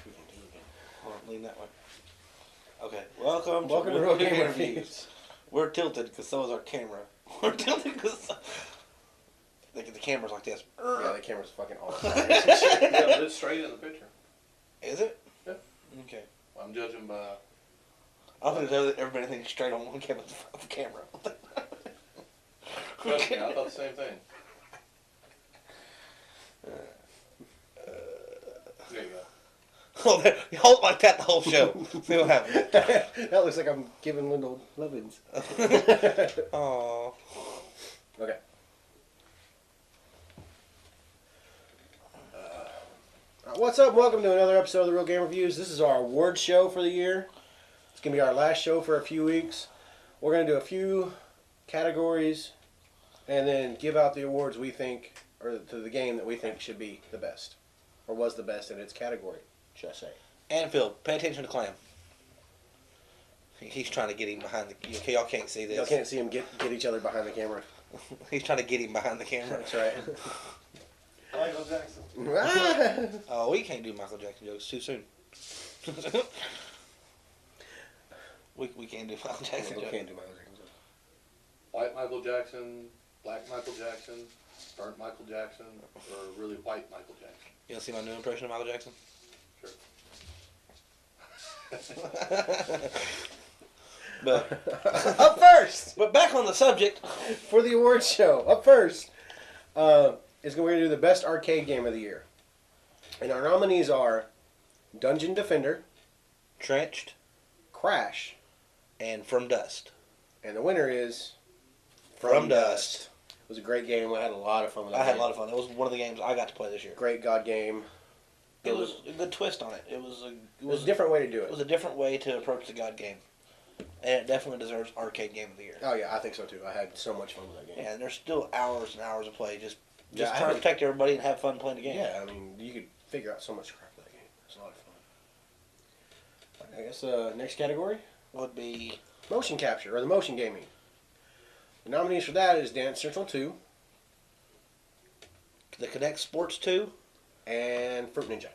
wish we could do it again. Well, lean that way. Okay, welcome to Realgamerviews. We're tilted because so is our camera. We're tilted because the camera's like this. Yeah, the camera's fucking awesome. Yeah, it's straight in the picture. Is it? Yeah. Okay. I'm judging by... I think everybody thinks straight on one camera. Trust me, I thought the same thing. There you go. Oh, you hold it like that the whole show. See what happens. That looks like I'm giving little lovins. Aww. Okay. What's up? Welcome to another episode of the Realgamerviews. This is our award show for the year. It's going to be our last show for a few weeks. We're going to do a few categories and then give out the awards we think, or to the game that we think should be the best, or was the best in its category, should I say. Anfield, pay attention to Clam. He's trying to get him behind the... Okay, y'all can't see this. Y'all can't see them get each other behind the camera. He's trying to get him behind the camera. That's right. Michael Jackson. Oh, we can't do Michael Jackson jokes too soon. we can't do Michael Jackson We jokes. can't do Michael Jackson jokes. White Michael Jackson, black Michael Jackson, burnt Michael Jackson, or really white Michael Jackson. You want to see my new impression of Michael Jackson? Sure. But Up first! but back on the subject. For the awards show, up first, we're going to do the best arcade game of the year. And our nominees are Dungeon Defender, Trenched, Crash, and From Dust. and the winner is From Dust. It was a great game. I had a lot of fun with that I had a game. lot of fun. That was one of the games I got to play this year. Great God game. It was a good twist on it. It was It was a different way to do It it. was a different way to approach the God game, and it definitely deserves arcade game of the year. Oh yeah, I think so too. I had so much fun with that game. Yeah, and there's still hours and hours of play. Just Yeah, I trying to haven't- protect everybody and have fun playing the game. Yeah, I mean, you could figure out so much crap with that game. It's a lot of fun. I guess next category, Would be motion capture or the motion gaming. The nominees for that is Dance Central 2 the Kinect Sports 2 and Fruit Ninja.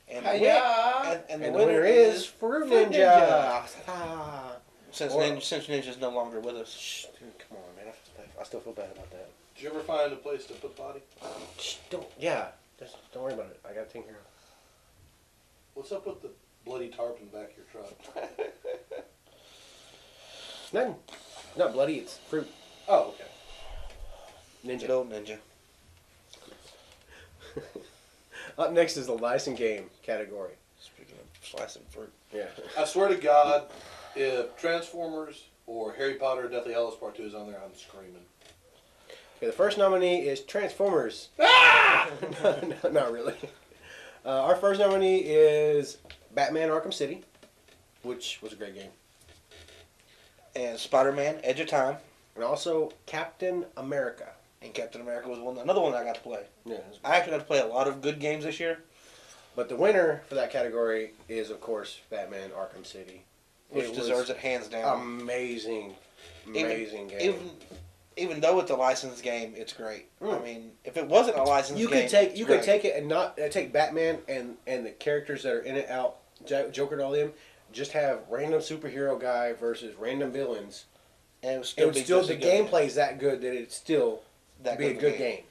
and Hi-ya! and And the winner is Fruit Ninja. Ah. Since Or- Ninja's no longer with us. Shh, dude, come on, man. I still feel bad about that. Did you ever find a place to put the body? Shh, don't don't worry about it. I got to take care of it. What's up with the bloody tarp in the back of your truck? Nothing. It's not bloody. It's fruit. Oh, okay. Good Ninja. old Ninja. Up next is the license game category. Speaking of slicing fruit. Yeah. I swear to God, if Transformers or Harry Potter Deathly Hallows Part 2 is on there, I'm screaming. Okay, the first nominee is Transformers. Ah! No, not really. Our first nominee is Batman Arkham City, which was a great game. And Spider-Man: Edge of Time And also Captain America. and Captain America was another one that I got to play. Yeah. I actually got to play a lot of good games this year, But the winner for that category is, of course, Batman Arkham City. which It deserves was it hands down. Amazing game. Even though it's a licensed game, it's great. Mm. I mean, if it wasn't a licensed You game, could take it's you great. could take it and not take Batman and the characters that are in it out, Joker and all them. Just have random superhero guy versus random villains. and it would It still would be still just the as good. gameplay is that good that it's still That be a of good game.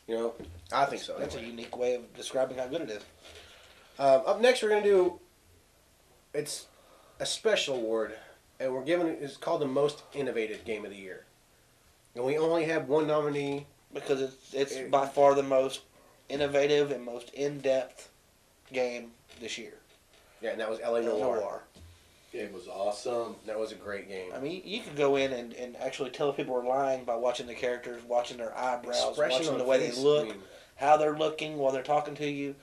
You know, I think so. That's a Anyway. unique way of describing how good it is. Up next, we're gonna do. It's a special award, and we're giving it's called the most innovative game of the year, and we only have one nominee. Because it's by far the most innovative and most in-depth game this year. Yeah, and that was L.A. Noire. Game was awesome. That was a great game. I mean, you could go in and actually tell if people are lying by watching the characters, watching their eyebrows, Expression watching on the way face, they look, I mean, how they're looking while they're talking to you.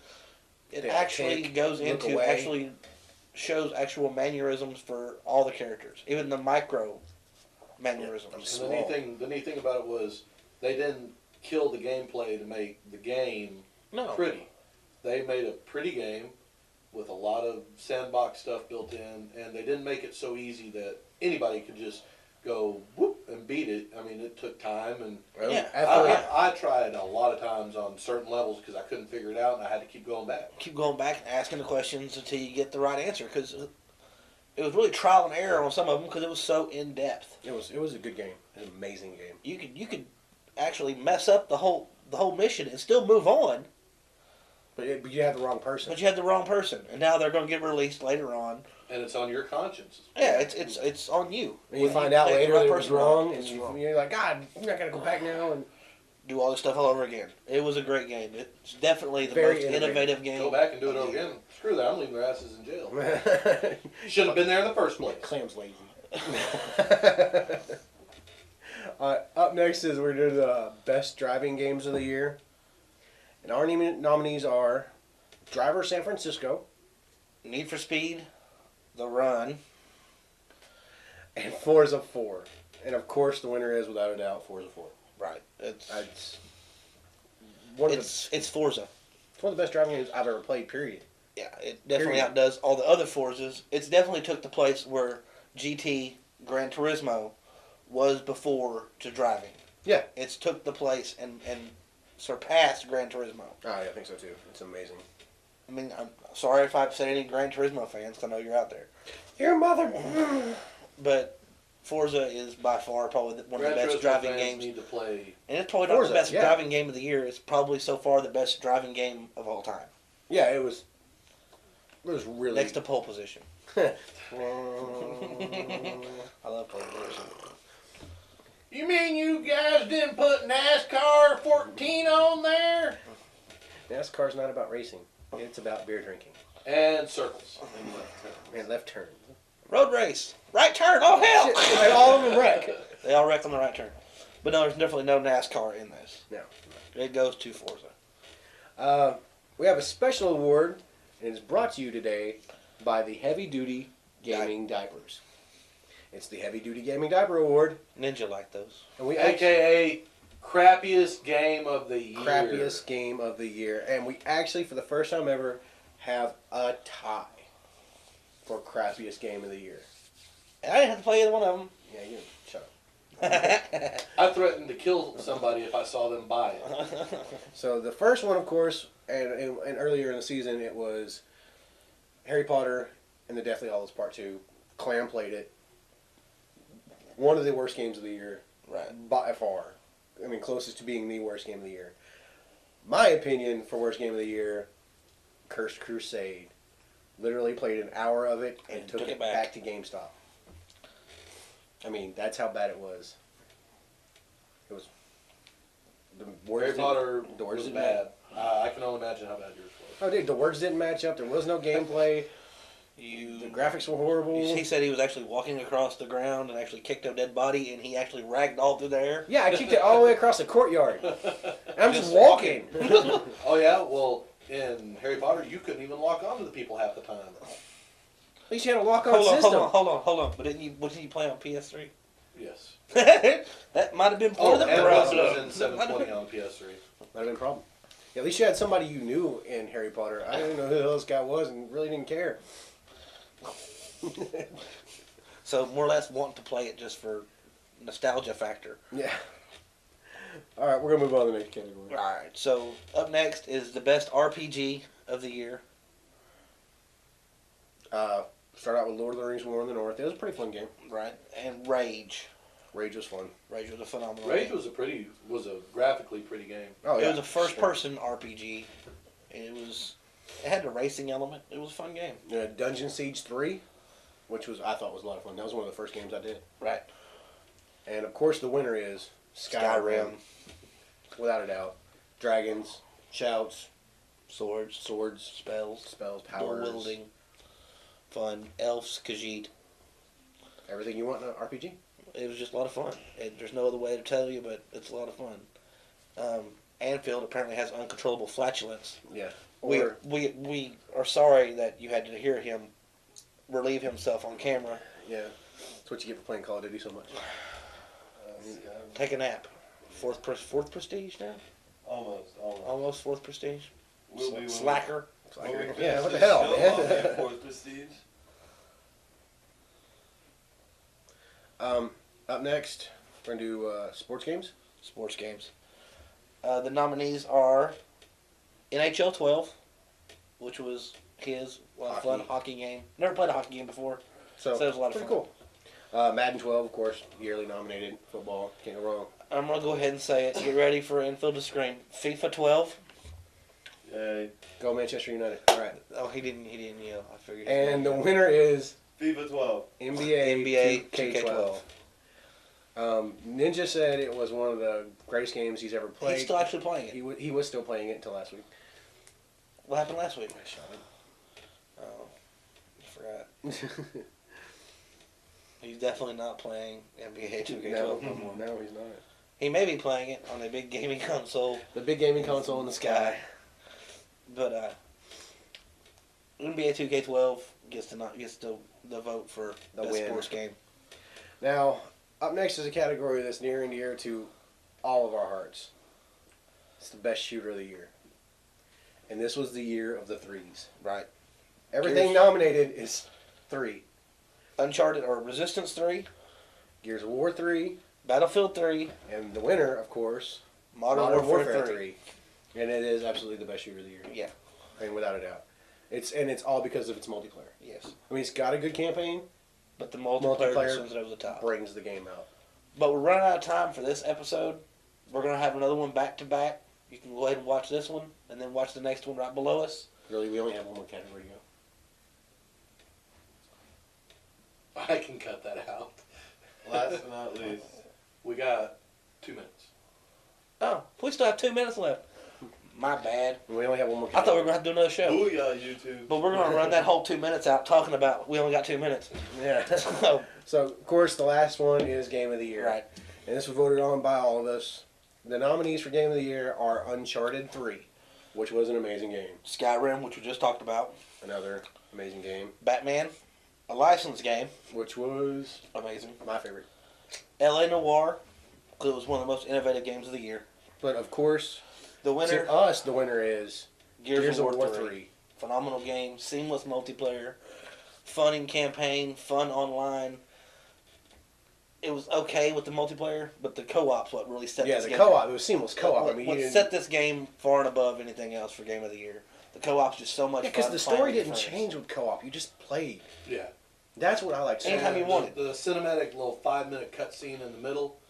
It Yeah, actually tick, goes look into away. actually shows actual mannerisms for all the characters, even the micro mannerisms. And Small. the neat thing about it was they didn't kill the gameplay to make the game No, pretty. They made a pretty game with a lot of sandbox stuff built in, and they didn't make it so easy that anybody could just go whoop and beat it. I mean, it took time, and Well, Yeah. I tried a lot of times on certain levels because I couldn't figure it out, and I had to keep going back. Keep going back and asking the questions until you get the right answer, because it was really trial and error on some of them because it was so in depth. It was a good game. It was an amazing game. You could actually mess up the whole mission and still move on, But you had the wrong person. but you had the wrong person, and now they're going to get released later on. And it's on your conscience. Yeah, it's on you. And you When find out played the later right that it was person wrong, it's and wrong. you're like, God, I'm not gonna go back now. And Do all this stuff all over again. It was a great game. It's definitely the Very most innovative. innovative game. Go back and do it of the over year. again. Screw that. I'm leaving their asses in jail. Should have been there in the first place. Clam's lazy. Up next is we're doing the best driving games of the year, and our nominees are Driver San Francisco Need for Speed, The Run. and Forza 4, and of course the winner is without a doubt Forza 4. Right. It's One of it's Forza. it's one of the best driving games I've ever played. Period. Yeah, it definitely Period. outdoes all the other Forzas. It's definitely took the place where GT Gran Turismo was before to driving. Yeah. It's took the place and surpassed Gran Turismo. Oh, yeah, I think so too. It's amazing. I mean, I'm sorry if I upset any Gran Turismo fans, 'cause I know you're out there. Your mother. But Forza is by far probably one of the Gran best Turismo driving fans games. need to play. And it's probably not Forza, the best yeah. driving game of the year. It's probably so far the best driving game of all time. Yeah, it was. It was really. Next to pole position. I love pole position. You mean you guys didn't put NASCAR 14 on there? NASCAR's not about racing. It's about beer drinking And circles. and left turns. Road race. Right turn. Oh, hell. And all of them wreck. They all wrecked on the right turn. But no, there's definitely no NASCAR in this. No. It goes to Forza. We have a special award, and it's brought to you today by the Heavy Duty Gaming Diapers. It's the Heavy Duty Gaming Diaper Award, Ninja like those. and we AKA crappiest game of the year. crappiest game of the year, and we actually, for the first time ever, have a tie for crappiest game of the year. And I didn't have to play either one of them. Yeah, you shut up. I threatened to kill somebody if I saw them buy it. So the first one, of course, and earlier in the season, it was Harry Potter and the Deathly Hallows Part 2. Clam played it. One of the worst games of the year, Right. by far. I mean, closest to being the worst game of the year. My opinion for worst game of the year, Cursed Crusade. Literally played an hour of it and took it back to GameStop. I mean, that's how bad it was. It was. The words Harry didn't- Potter the words was didn't bad. I can only imagine how bad yours was. Oh, dude, the words didn't match up. There was no gameplay. The graphics were horrible. He said he was actually walking across the ground and actually kicked a dead body, and he actually ragdolled through the air. Yeah, I kicked it all the way across the courtyard. I'm just walking. Oh yeah, well in Harry Potter you couldn't even lock onto the people half the time. At least you had a lock-on Hold on, system. hold on. But didn't you play on PS3? Yes. That might have been part of the and problem. Rosa was in 720 on PS3. Might have been a problem. Yeah, at least you had somebody you knew in Harry Potter. I didn't know who the hell this guy was and really didn't care. So more or less wanting to play it just for nostalgia factor. Yeah. All right, we're gonna move on to the next category. All right. So up next is the best RPG of the year. Start out with Lord of the Rings: War in the North. It was a pretty fun game. Right. And Rage. Rage was fun. Rage was a phenomenal Rage game. was a graphically pretty game. Oh It yeah. was a first-person RPG. It had a racing element. It was a fun game. Dungeon Siege 3, which I thought was a lot of fun. That was one of the first games I did. Right. And of course, the winner is Skyrim, without a doubt. Dragons, shouts, Swords, swords, spells, spells, dual powers, wielding, fun, elves, Khajiit. everything you want in an RPG. It was just a lot of fun. There's no other way to tell you, but it's a lot of fun. Anfield apparently has uncontrollable flatulence. Yeah. We are sorry that you had to hear him relieve himself on camera. Yeah. That's what you get for playing Call of Duty so much. Take a nap. Fourth prestige now? Almost fourth prestige? Slacker. Yeah, what the hell, man? Up next, we're going to do sports games. Sports games. The nominees are NHL 12, which was his fun hockey game. Never played a hockey game before, so it was a lot of fun. Cool. Madden 12, of course, yearly nominated football. Can't go wrong. I'm going to go ahead and say it. Get ready for infield to scream. FIFA 12. Yay. Go Manchester United. All right. Oh, he didn't yell. I figured. And the winner is FIFA 12. NBA 2K12. Ninja said it was one of the greatest games he's ever played. He's still actually playing it. He was still playing it until last week. What happened last week? I shot him. Oh, I forgot. He's definitely not playing NBA 2K12 no more. No, he's not. He may be playing it on a big gaming console. The big gaming console in the sky. But NBA 2K12 gets the vote for the best sports game. Now, up next is a category that's near and dear to all of our hearts. It's the best shooter of the year. And this was the year of the threes. Right. Everything nominated is 3. Uncharted or Resistance 3. Gears of War 3. Battlefield 3. And the winner, of course, Modern Warfare 3. And it is absolutely the best shooter of the year. Yeah. I mean, without a doubt. It's all because of its multiplayer. Yes. I mean, it's got a good campaign. But the multiplayer sends it over the top. Brings the game out. But we're running out of time for this episode. We're going to have another one back to back. You can go ahead and watch this one, and then watch the next one right below us. Really, we only have one more category to go. I can cut that out. Last but not least. We got 2 minutes. Oh, we still have 2 minutes left. My bad. We only have one more I category. thought we were going to have to do another show. Booyah, YouTube. But we're going to run that whole 2 minutes out talking about we only got 2 minutes. Yeah. So, of course, the last one is Game of the Year. Right. And this was voted on by all of us. The nominees for Game of the Year are Uncharted 3, which was an amazing game. Skyrim, which we just talked about. Another amazing game. Batman, a licensed game. Which was Amazing. my favorite. LA Noire, because it was one of the most innovative games of the year. But, of course, The winner, to us, the winner is Gears of War 3. Phenomenal game, seamless multiplayer, fun in campaign, fun online. It was okay with the multiplayer, but the co-op's what really set this game. Yeah, the co-op. It was seamless co-op. What set this game far and above anything else for Game of the Year. The co-op's just so much fun. because the story didn't change with co-op. You just played. Yeah. That's what I like so Anytime much. you wanted. The cinematic little 5-minute cutscene in the middle.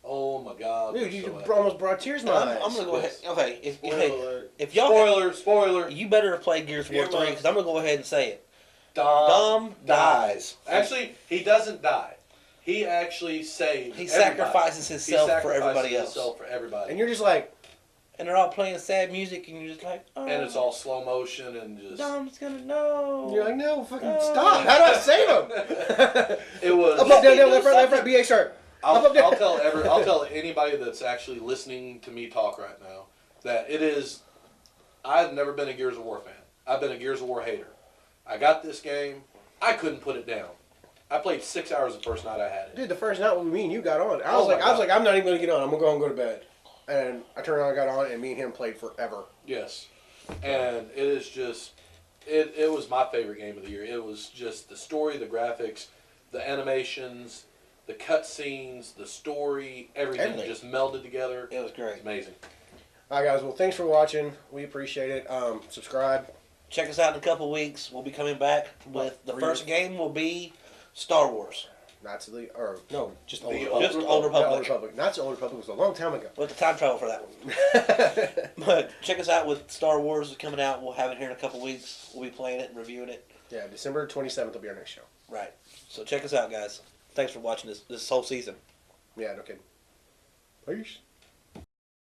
Oh my God. Dude, you almost brought tears to my eyes. I'm going to go ahead. Okay, Spoiler. if y'all... Spoiler. You better have played Gears of War 3, because I'm going to go ahead and say it. Dom dies. Actually, he doesn't die. He actually saves. He everybody. sacrifices himself for everybody else. Himself for everybody. And you're just like... And they're all playing sad music, and you're just like, oh. And it's all slow motion and just... Dom's gonna know. You're like, no, fucking No. stop. How do I save him? It was... Up, down, left, right, BA start. I'll tell anybody that's actually listening to me talk right now that it is... I've never been a Gears of War fan. I've been a Gears of War hater. I got this game. I couldn't put it down. I played 6 hours the first night I had it. Dude, the first night when me and you got on, I was like, I'm not even going to get on. I'm going to go and go to bed. And I turned on and got on, and me and him played forever. Yes. And it is just... It was my favorite game of the year. It was just the story, the graphics, the animations, the cutscenes, the story, everything just melded together. It was great. It's amazing. All right, guys. Well, thanks for watching. We appreciate it. Subscribe. Check us out in a couple weeks. We'll be coming back with the first game will be Star Wars. Not Old Republic. Just Old Republic. Old Republic. Not so Old Republic was a long time ago. We'll have to time travel for that one. But check us out with Star Wars coming out. We'll have it here in a couple weeks. We'll be playing it and reviewing it. Yeah, December 27th will be our next show. Right. So check us out, guys. Thanks for watching this whole season. Yeah, no kidding. Peace.